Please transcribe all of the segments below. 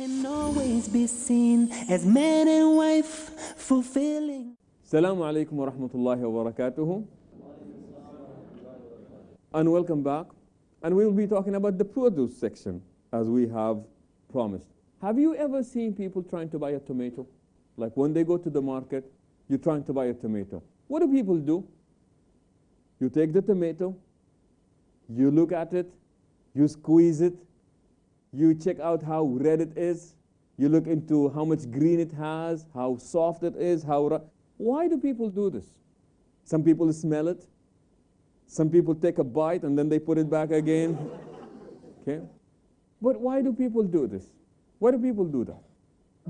and always be seen as man and wife fulfilling. Assalamu alaikum wa rahmatullahi wa barakatuhu. And welcome back. And we will be talking about the produce section as we have promised. Have you ever seen people trying to buy a tomato? Like when they go to the market, you're trying to buy a tomato. What do people do? You take the tomato, you look at it, you squeeze it, you check out how red it is, you look into how much green it has, how soft it is, Why do people do this? Some people smell it. Some people take a bite and then they put it back again. Okay? But why do people do this? Why do people do that?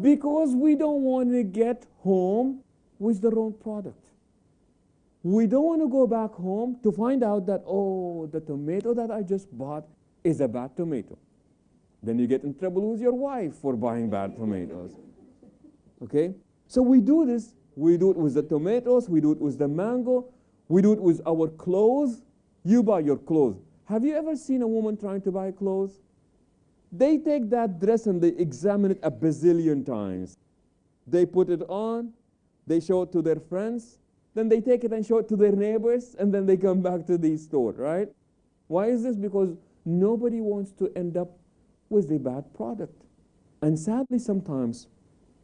Because we don't want to get home with the wrong product. We don't want to go back home to find out that, oh, the tomato that I just bought is a bad tomato. Then you get in trouble with your wife for buying bad tomatoes. Okay? So we do this. We do it with the tomatoes. We do it with the mango. We do it with our clothes. You buy your clothes. Have you ever seen a woman trying to buy clothes? They take that dress and they examine it a bazillion times. They put it on. They show it to their friends. Then they take it and show it to their neighbors. And then they come back to the store, right? Why is this? Because nobody wants to end up with a bad product. And sadly, sometimes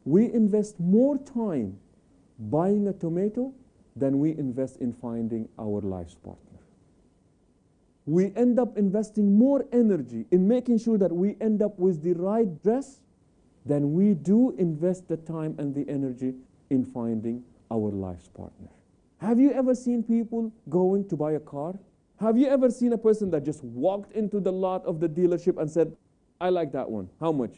we invest more time buying a tomato than we invest in finding our life's partner. We end up investing more energy in making sure that we end up with the right dress than we do invest the time and the energy in finding our life's partner. Have you ever seen people going to buy a car? Have you ever seen a person that just walked into the lot of the dealership and said, I like that one. How much?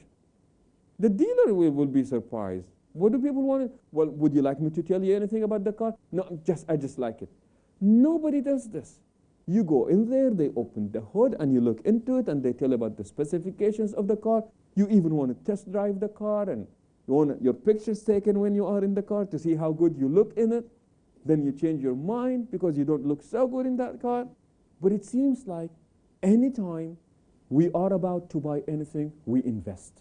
The dealer will be surprised. What do people want? Well, would you like me to tell you anything about the car? No, I just like it. Nobody does this. You go in there, they open the hood, and you look into it, and they tell you about the specifications of the car. You even want to test drive the car, and you want your pictures taken when you are in the car to see how good you look in it. Then you change your mind because you don't look so good in that car. But it seems like anytime we are about to buy anything, we invest.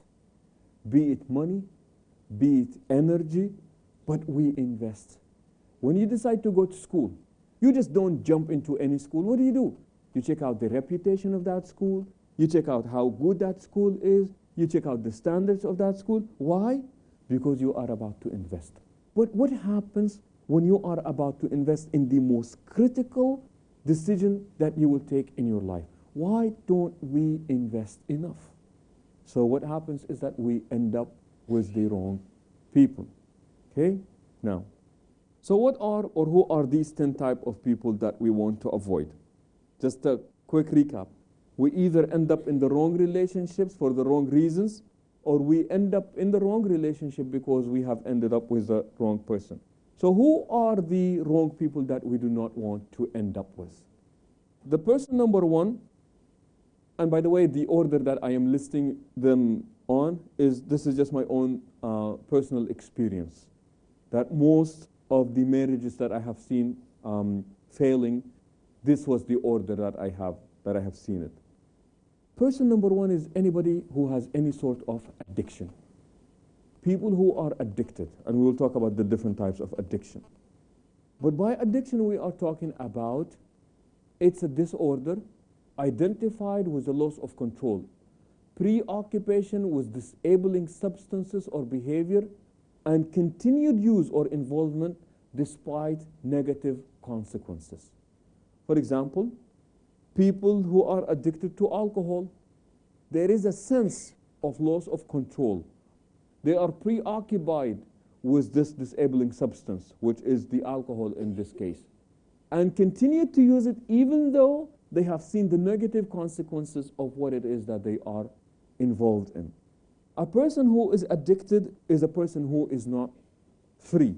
Be it money, be it energy, but we invest. When you decide to go to school, you just don't jump into any school. What do? You check out the reputation of that school. You check out how good that school is. You check out the standards of that school. Why? Because you are about to invest. But what happens when you are about to invest in the most critical decision that you will take in your life? Why don't we invest enough? So what happens is that we end up with the wrong people. Okay? Now, so what are or who are these 10 types of people that we want to avoid? Just a quick recap. We either end up in the wrong relationships for the wrong reasons, or we end up in the wrong relationship because we have ended up with the wrong person. So who are the wrong people that we do not want to end up with? The person number one, and by the way, the order that I am listing them on this is just my own personal experience, that most of the marriages that I have seen failing, this was the order that I have seen it. Person number one is anybody who has any sort of addiction. People who are addicted, and we will talk about the different types of addiction. But by addiction, we are talking about it's a disorder identified with a loss of control, preoccupation with disabling substances or behavior, and continued use or involvement despite negative consequences. For example, people who are addicted to alcohol, there is a sense of loss of control. They are preoccupied with this disabling substance, which is the alcohol in this case, and continue to use it even though they have seen the negative consequences of what it is that they are involved in. A person who is addicted is a person who is not free.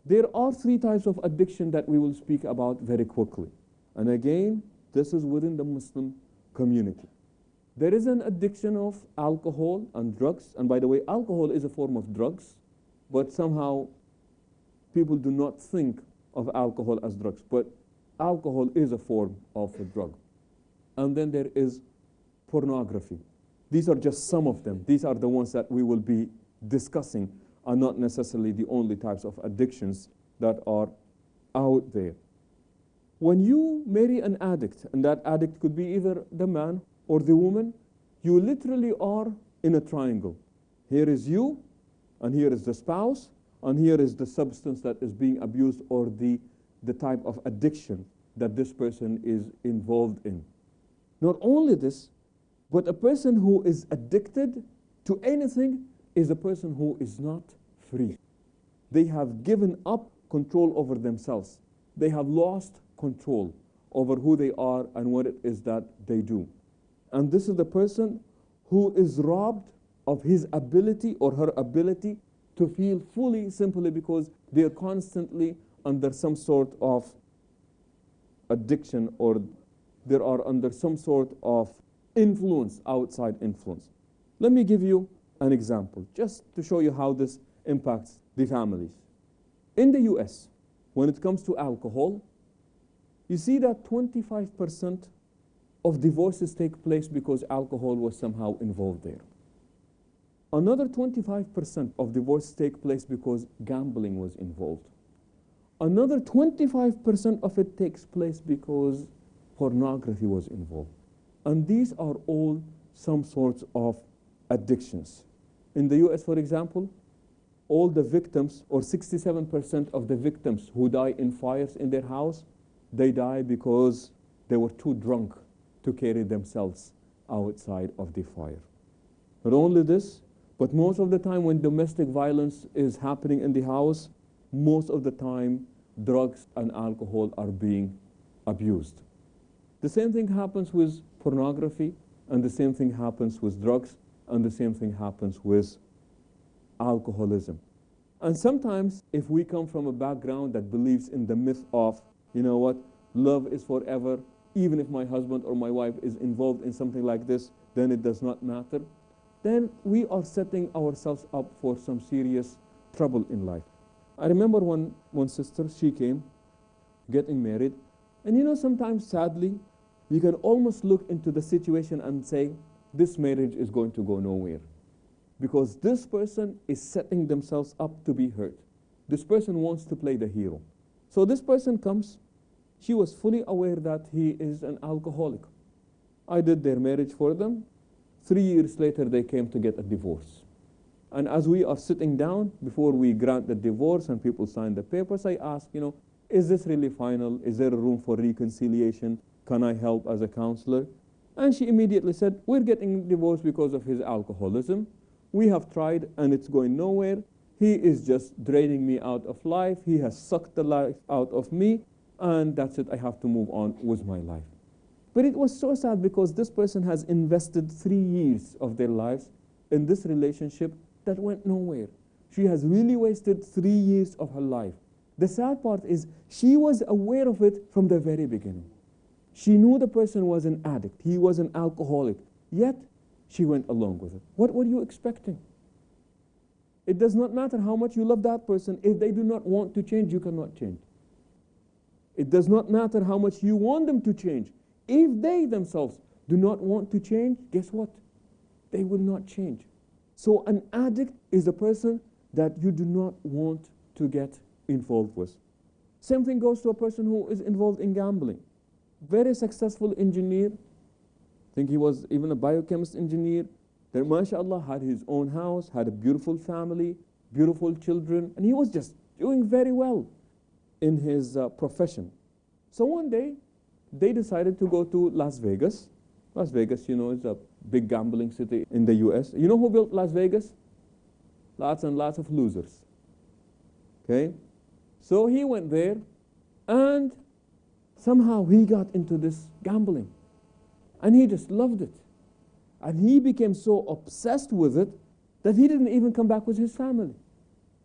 There are 3 types of addiction that we will speak about very quickly. And again, this is within the Muslim community. There is an addiction of alcohol and drugs. And by the way, alcohol is a form of drugs, but somehow people do not think of alcohol as drugs. But alcohol is a form of a drug. And then there is pornography. These are just some of them. These are the ones that we will be discussing, are not necessarily the only types of addictions that are out there. When you marry an addict, and that addict could be either the man or the woman, you literally are in a triangle. Here is you, and here is the spouse, and here is the substance that is being abused, or the type of addiction that this person is involved in. Not only this, but a person who is addicted to anything is a person who is not free. They have given up control over themselves. They have lost control over who they are and what it is that they do. And this is the person who is robbed of his ability or her ability to feel fully, simply because they are constantly under some sort of addiction, or they are under some sort of influence, outside influence. Let me give you an example, just to show you how this impacts the families. In the US, when it comes to alcohol, you see that 25% of divorces take place because alcohol was somehow involved there. Another 25% of divorces take place because gambling was involved. Another 25% of it takes place because pornography was involved. And these are all some sorts of addictions. In the US, for example, all the victims, or 67% of the victims who die in fires in their house, they die because they were too drunk to carry themselves outside of the fire. Not only this, but most of the time when domestic violence is happening in the house, most of the time drugs and alcohol are being abused. The same thing happens with pornography, and the same thing happens with drugs, and the same thing happens with alcoholism. And sometimes, if we come from a background that believes in the myth of, you know what, love is forever, even if my husband or my wife is involved in something like this, then it does not matter, then we are setting ourselves up for some serious trouble in life. I remember one sister, she came getting married, and you know, sometimes sadly, you can almost look into the situation and say, this marriage is going to go nowhere. Because this person is setting themselves up to be hurt. This person wants to play the hero. So this person comes, she was fully aware that he is an alcoholic. I did their marriage for them. 3 years later, they came to get a divorce. And as we are sitting down, before we grant the divorce and people sign the papers, I ask, you know, is this really final? Is there a room for reconciliation? Can I help as a counselor? And she immediately said, we're getting divorced because of his alcoholism. We have tried and it's going nowhere. He is just draining me out of life. He has sucked the life out of me, and that's it. I have to move on with my life. But it was so sad because this person has invested 3 years of their lives in this relationship that went nowhere. She has really wasted 3 years of her life. The sad part is she was aware of it from the very beginning. She knew the person was an addict. He was an alcoholic. Yet, she went along with it. What were you expecting? It does not matter how much you love that person. If they do not want to change, you cannot change. It does not matter how much you want them to change. If they themselves do not want to change, guess what? They will not change. So an addict is a person that you do not want to get involved with. Same thing goes to a person who is involved in gambling. Very successful engineer. I think he was even a biochemist engineer. That, mashallah, had his own house, had a beautiful family, beautiful children, and he was just doing very well in his profession. So one day, they decided to go to Las Vegas. Las Vegas, you know, is a big gambling city in the US. You know who built Las Vegas? Lots and lots of losers. Okay? So he went there, and somehow he got into this gambling. And he just loved it. And he became so obsessed with it that he didn't even come back with his family.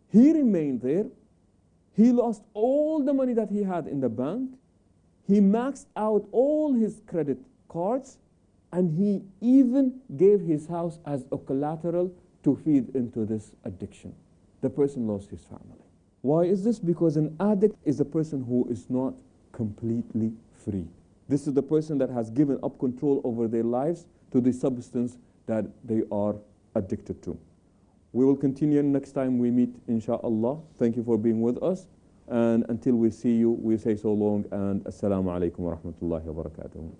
He remained there. He lost all the money that he had in the bank. He maxed out all his credit cards. And he even gave his house as a collateral to feed into this addiction. The person lost his family. Why is this? Because an addict is a person who is not completely free. This is the person that has given up control over their lives to the substance that they are addicted to. We will continue next time we meet, inshallah. Thank you for being with us. And until we see you, we say so long and assalamu alaikum wa rahmatullahi wa barakatuh.